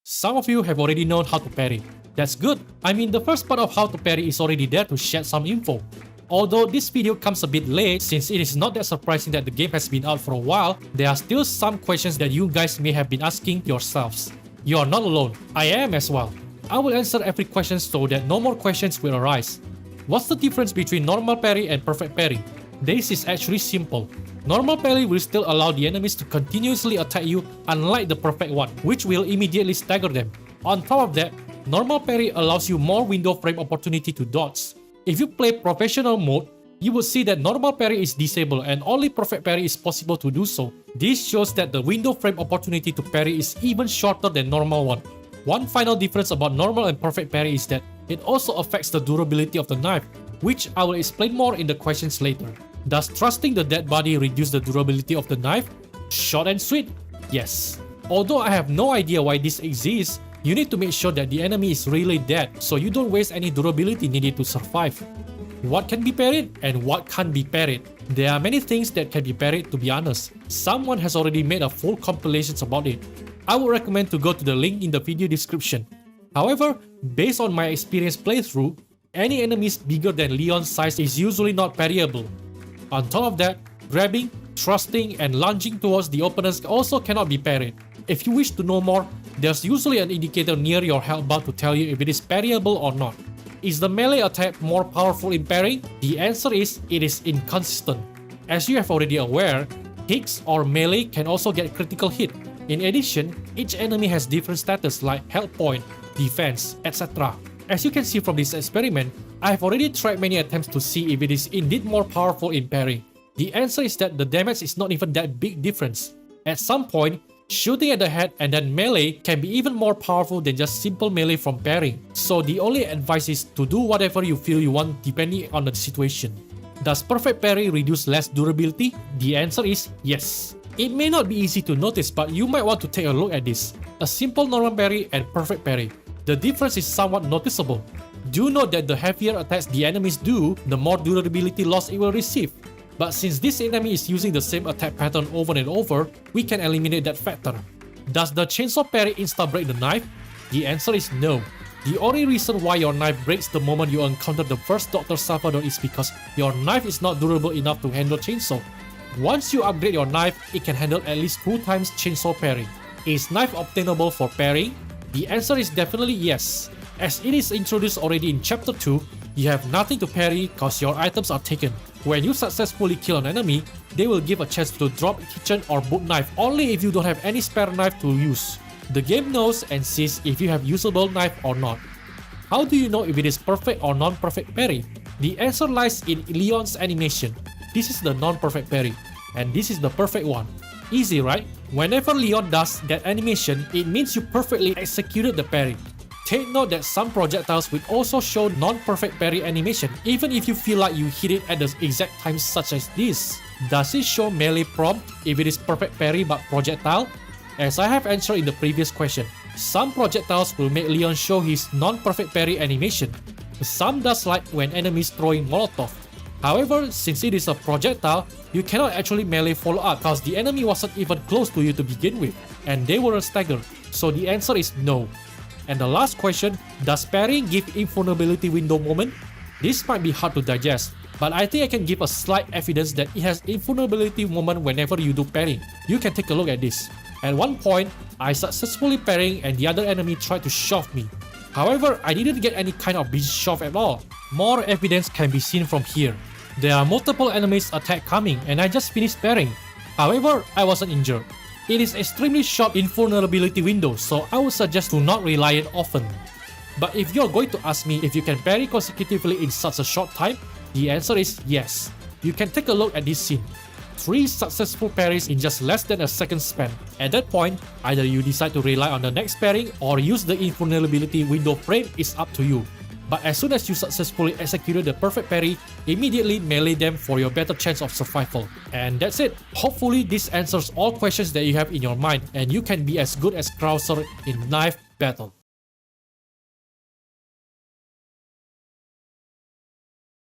Some of you have already known how to parry. That's good. I mean, the first part of how to parry is already there to shed some info. Although this video comes a bit late, since it is not that surprising that the game has been out for a while, there are still some questions that you guys may have been asking yourselves. You are not alone. I am as well. I will answer every question so that no more questions will arise. What's the difference between normal parry and perfect parry? This is actually simple. Normal parry will still allow the enemies to continuously attack you, unlike the perfect one, which will immediately stagger them. On top of that, normal parry allows you more window frame opportunity to dodge. If you play professional mode, you will see that normal parry is disabled and only perfect parry is possible to do so. This shows that the window frame opportunity to parry is even shorter than normal one. One final difference about normal and perfect parry is that it also affects the durability of the knife, which I will explain more in the questions later. Does trusting the dead body reduce the durability of the knife? Short and sweet, yes. Although I have no idea why this exists, you need to make sure that the enemy is really dead so you don't waste any durability needed to survive. What can be parried and what can't be parried? There are many things that can be parried, to be honest. Someone has already made a full compilation about it. I would recommend to go to the link in the video description. However, based on my experience playthrough, any enemies bigger than Leon's size is usually not parryable. On top of that, grabbing, thrusting, and lunging towards the opponents also cannot be parried. If you wish to know more, there's usually an indicator near your health bar to tell you if it is parryable or not. Is the melee attack more powerful in parrying? The answer is it is inconsistent. As you have already aware, hits or melee can also get critical hit. In addition, each enemy has different status like health point, defense, etc. As you can see from this experiment, I have already tried many attempts to see if it is indeed more powerful in parry. The answer is that the damage is not even that big difference. At some point, shooting at the head and then melee can be even more powerful than just simple melee from parrying. So the only advice is to do whatever you feel you want depending on the situation. Does perfect parry reduce less durability? The answer is yes. It may not be easy to notice, but you might want to take a look at this. A simple normal parry and perfect parry. The difference is somewhat noticeable. Do note that the heavier attacks the enemies do, the more durability loss it will receive. But since this enemy is using the same attack pattern over and over, we can eliminate that factor. Does the chainsaw parry insta-break the knife? The answer is no. The only reason why your knife breaks the moment you encounter the first Dr. Salvador is because your knife is not durable enough to handle chainsaw. Once you upgrade your knife, it can handle at least 2 times chainsaw parry. Is knife obtainable for parrying? The answer is definitely yes. As it is introduced already in chapter 2, you have nothing to parry cause your items are taken. When you successfully kill an enemy, they will give a chance to drop kitchen or boot knife only if you don't have any spare knife to use. The game knows and sees if you have usable knife or not. How do you know if it is perfect or non-perfect parry? The answer lies in Leon's animation. This is the non-perfect parry, and this is the perfect one. Easy, right? Whenever Leon does that animation, it means you perfectly executed the parry. Take note that some projectiles will also show non-perfect parry animation even if you feel like you hit it at the exact time, such as this. Does it show melee prompt if it is perfect parry but projectile? As I have answered in the previous question, some projectiles will make Leon show his non-perfect parry animation. Some does like when enemies throwing molotov. However, since it is a projectile, you cannot actually melee follow up cause the enemy wasn't even close to you to begin with, and they were staggered, so the answer is no. And the last question, does parrying give invulnerability window moment? This might be hard to digest, but I think I can give a slight evidence that it has invulnerability moment whenever you do parrying. You can take a look at this. At one point, I successfully parrying and the other enemy tried to shove me. However, I didn't get any kind of being shoved at all. More evidence can be seen from here. There are multiple enemies attack coming and I just finished parrying. However, I wasn't injured. It is extremely short invulnerability window, so I would suggest to not rely it often. But if you're going to ask me if you can parry consecutively in such a short time, the answer is yes. You can take a look at this scene. 3 successful parries in just less than a second span. At that point, either you decide to rely on the next parry or use the invulnerability window frame is up to you. But as soon as you successfully executed the perfect parry, immediately melee them for your better chance of survival. And that's it. Hopefully this answers all questions that you have in your mind and you can be as good as Krauser in knife battle.